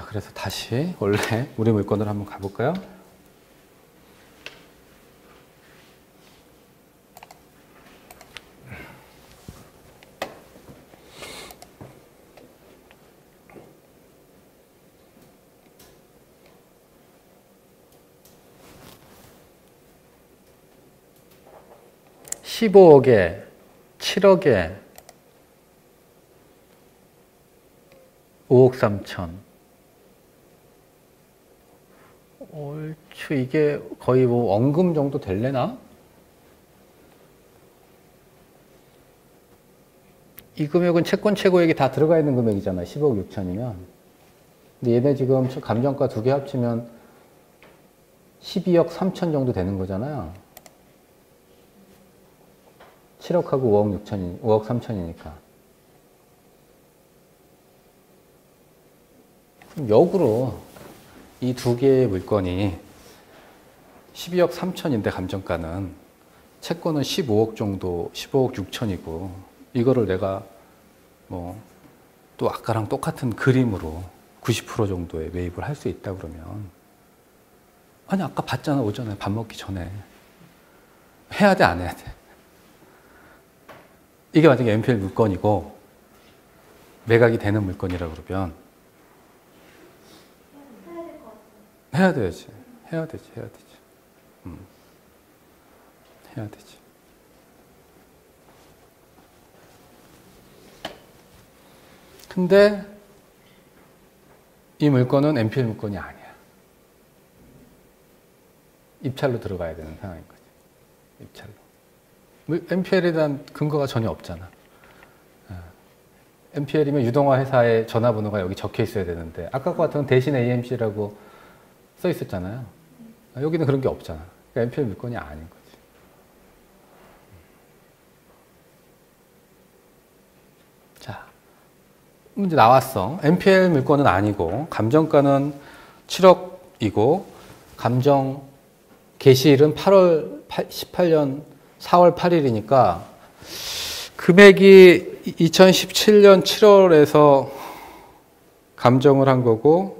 그래서 다시 원래 우리 물건으로 한번 가볼까요? (15억에) (7억에) (5억 3천) 얼추 이게 거의 뭐 원금 정도 될래나? 이 금액은 채권 최고액이 다 들어가 있는 금액이잖아. 10억 6천이면. 근데 얘네 지금 감정가 두 개 합치면 12억 3천 정도 되는 거잖아요. 7억하고 5억 6천이, 5억 3천이니까. 그럼 역으로 이 두 개의 물건이 12억 3천인데 감정가는 채권은 15억 정도, 15억 6천이고 이거를 내가 뭐 또 아까랑 똑같은 그림으로 90% 정도의 매입을 할 수 있다 그러면 아니 아까 봤잖아 오전에 밥 먹기 전에 해야 돼 안 해야 돼? 이게 만약에 NPL 물건이고 매각이 되는 물건이라 그러면 해야 되지. 해야 되지. 해야 되지. 해야 되지. 근데 이 물건은 NPL 물건이 아니야. 입찰로 들어가야 되는 상황인 거지. 입찰로. NPL에 대한 근거가 전혀 없잖아. NPL이면 유동화 회사의 전화번호가 여기 적혀 있어야 되는데 아까 같은 대신 AMC라고 써 있었잖아요. 여기는 그런 게 없잖아. 그러니까 NPL 물건이 아닌 거지. 자, 문제 나왔어. NPL 물건은 아니고 감정가는 7억이고 감정 개시일은 8월 18년 4월 8일이니까 금액이 2017년 7월에서 감정을 한 거고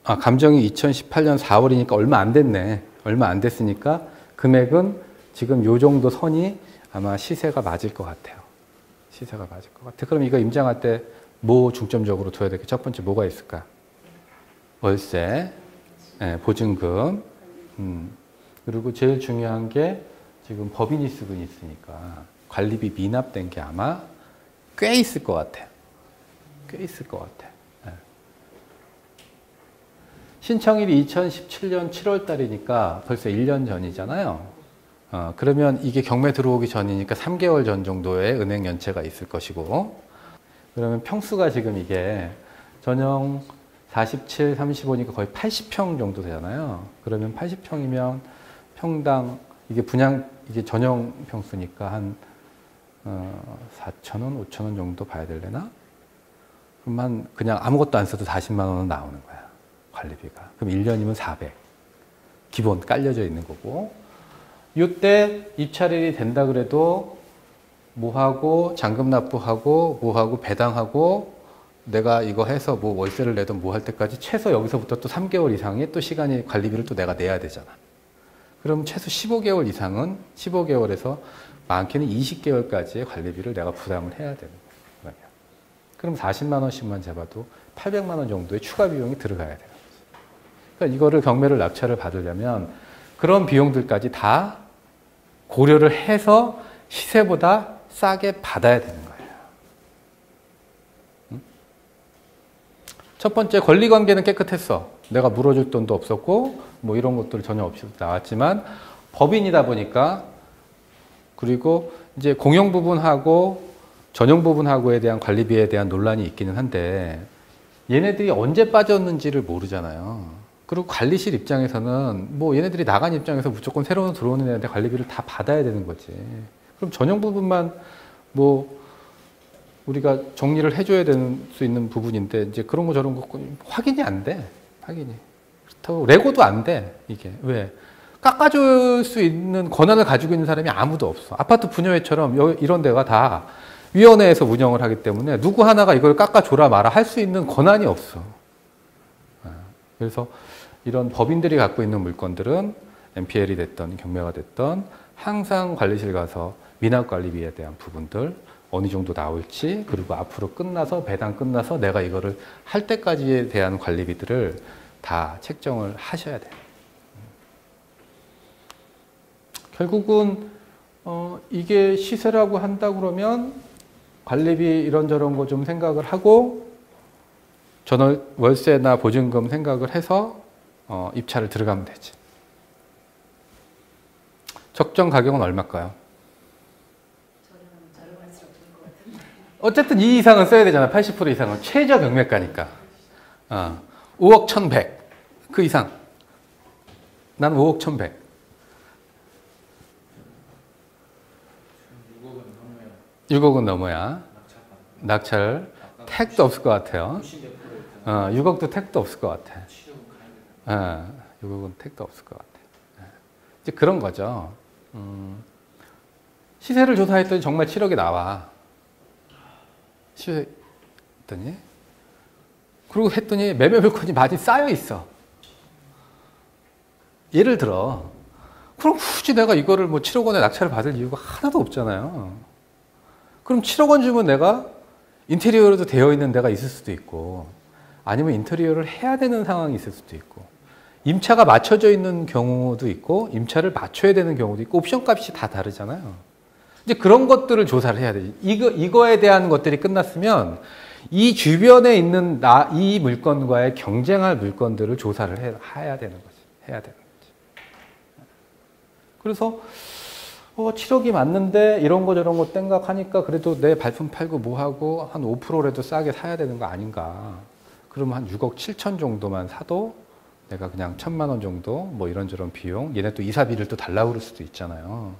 감정이 2018년 4월이니까 얼마 안 됐네. 얼마 안 됐으니까 금액은 지금 요 정도 선이 아마 시세가 맞을 것 같아요. 시세가 맞을 것 같아. 그럼 이거 임장할 때 뭐 중점적으로 둬야 될게 첫 번째 뭐가 있을까? 월세, 보증금, 그리고 제일 중요한 게 지금 법인이 쓰고 있으니까 관리비 미납된 게 아마 꽤 있을 것 같아요. 꽤 있을 것 같아. 신청일이 2017년 7월 달이니까 벌써 1년 전이잖아요. 그러면 이게 경매 들어오기 전이니까 3개월 전 정도의 은행 연체가 있을 것이고, 그러면 평수가 지금 이게 전용 47, 35니까 거의 80평 정도 되잖아요. 그러면 80평이면 평당 이게 이게 전용 평수니까 한 4,000원, 5,000원 정도 봐야 되려나? 그럼 그냥 아무것도 안 써도 40만 원은 나오는 거야. 관리비가. 그럼 1년이면 400. 기본 깔려져 있는 거고. 이때 입찰일이 된다 그래도 뭐하고 잔금 납부하고 뭐하고 배당하고 내가 이거 해서 뭐 월세를 내든 뭐 할 때까지 최소 여기서부터 또 3개월 이상의 또 시간이 관리비를 또 내가 내야 되잖아. 그럼 최소 15개월 이상은 15개월에서 많게는 20개월까지의 관리비를 내가 부담을 해야 되는 거야. 그럼 40만 원씩만 잡아도 800만 원 정도의 추가 비용이 들어가야 되는 거지. 그러니까 이거를 경매를 낙찰을 받으려면 그런 비용들까지 다 고려를 해서 시세보다 싸게 받아야 되는 거예요. 응? 첫 번째 권리관계는 깨끗했어. 내가 물어줄 돈도 없었고 뭐 이런 것들 전혀 없이 나왔지만 법인이다 보니까 그리고 이제 공용 부분하고 전용 부분하고에 대한 관리비에 대한 논란이 있기는 한데 얘네들이 언제 빠졌는지를 모르잖아요. 그리고 관리실 입장에서는 뭐 얘네들이 나간 입장에서 무조건 새로운 들어오는 애한테 관리비를 다 받아야 되는 거지. 그럼 전용 부분만 뭐 우리가 정리를 해줘야 되는 수 있는 부분인데 이제 그런 거 저런 거 확인이 안 돼. 확인이. 그렇다고 레고도 안 돼. 이게 왜? 깎아줄 수 있는 권한을 가지고 있는 사람이 아무도 없어. 아파트 분여회처럼 이런 데가 다 위원회에서 운영을 하기 때문에 누구 하나가 이걸 깎아줘라 마라 할 수 있는 권한이 없어. 그래서 이런 법인들이 갖고 있는 물건들은 NPL이 됐던 경매가 됐던 항상 관리실 가서 미납관리비에 대한 부분들 어느 정도 나올지, 그리고 앞으로 끝나서 배당 끝나서 내가 이거를 할 때까지에 대한 관리비들을 다 책정을 하셔야 돼요. 결국은 이게 시세라고 한다 그러면 관리비 이런저런 거 좀 생각을 하고 전월 월세나 보증금 생각을 해서 입찰을 들어가면 되지. 적정 가격은 얼마일까요? 어쨌든 이 이상은 써야 되잖아. 80% 이상은 최저 경매가니까. 5억 1,100. 그 이상. 난 5억 1,100. 6억은 넘어야. 낙찰. 택도 없을 것 같아요. 6억도 택도 없을 것 같아. 6억은 택도 없을 것 같아. 이제 그런 거죠. 시세를 조사했더니 정말 7억이 나와. 시세했더니. 그리고 했더니 매매 물건이 많이 쌓여 있어. 예를 들어. 그럼 굳이 내가 이거를 뭐 7억 원에 낙찰을 받을 이유가 하나도 없잖아요. 그럼 7억 원 주면 내가 인테리어로도 되어 있는 데가 있을 수도 있고, 아니면 인테리어를 해야 되는 상황이 있을 수도 있고, 임차가 맞춰져 있는 경우도 있고, 임차를 맞춰야 되는 경우도 있고, 옵션 값이 다 다르잖아요. 이제 그런 것들을 조사를 해야 되지. 이거에 대한 것들이 끝났으면 이 주변에 있는 이 물건과의 경쟁할 물건들을 조사를 해야 되는 거지. 해야 되는 거지. 그래서 7억이 맞는데 이런 거 저런 거 생각하니까 그래도 내 발품 팔고 뭐 하고 한 5%라도 싸게 사야 되는 거 아닌가. 그러면 한 6억 7천 정도만 사도 내가 그냥 1,000만 원 정도 뭐 이런저런 비용, 얘네 또 이사비를 또 달라고 그럴 수도 있잖아요.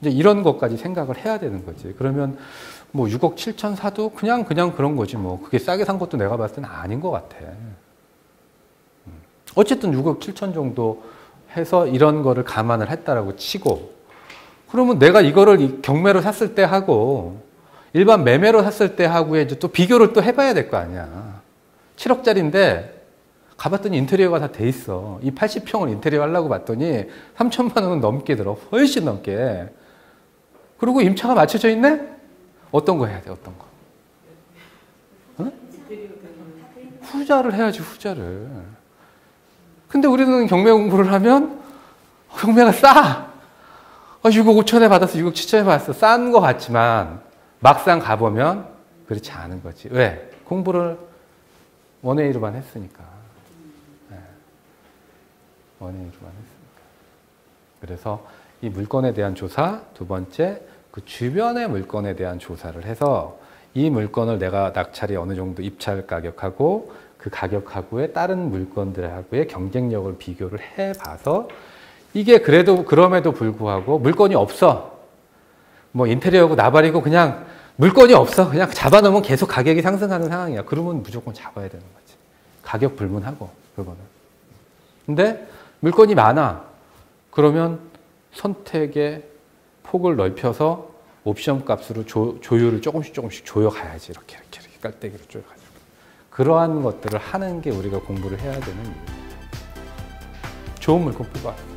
이제 이런 것까지 생각을 해야 되는 거지. 그러면 뭐 6억 7천 사도 그냥 그런 거지 뭐. 그게 싸게 산 것도 내가 봤을 때는 아닌 것 같아. 어쨌든 6억 7천 정도 해서 이런 거를 감안을 했다라고 치고, 그러면 내가 이거를 경매로 샀을 때 하고 일반 매매로 샀을 때 하고의 이제 또 비교를 또 해봐야 될 거 아니야. 7억짜리인데 가봤더니 인테리어가 다 돼 있어. 이 80평을 인테리어 하려고 봤더니 3천만 원은 넘게 들어. 훨씬 넘게. 그리고 임차가 맞춰져 있네? 어떤 거 해야 돼? 어떤 거? 응? 후자를 해야지, 후자를. 근데 우리는 경매 공부를 하면 경매가 싸. 6억 5천에 받았어, 6억 7천에 받았어. 싼 거 같지만 막상 가보면 그렇지 않은 거지. 왜? 공부를 원웨이로만 했으니까. 원웨이로만 했으니까. 그래서 이 물건에 대한 조사, 두 번째, 그 주변의 물건에 대한 조사를 해서 이 물건을 내가 낙찰이 어느 정도 입찰 가격하고 그 가격하고의 다른 물건들하고의 경쟁력을 비교를 해봐서 이게 그래도 그럼에도 불구하고 물건이 없어. 뭐 인테리어고 나발이고 그냥 물건이 없어. 그냥 잡아놓으면 계속 가격이 상승하는 상황이야. 그러면 무조건 잡아야 되는 거지. 가격 불문하고 그거는. 근데 물건이 많아. 그러면 선택의 폭을 넓혀서 옵션 값으로 조율을 조금씩 조여가야지. 이렇게 깔때기로 조여가지고. 그러한 것들을 하는 게 우리가 공부를 해야 되는 이유예요. 좋은 물건 뽑아.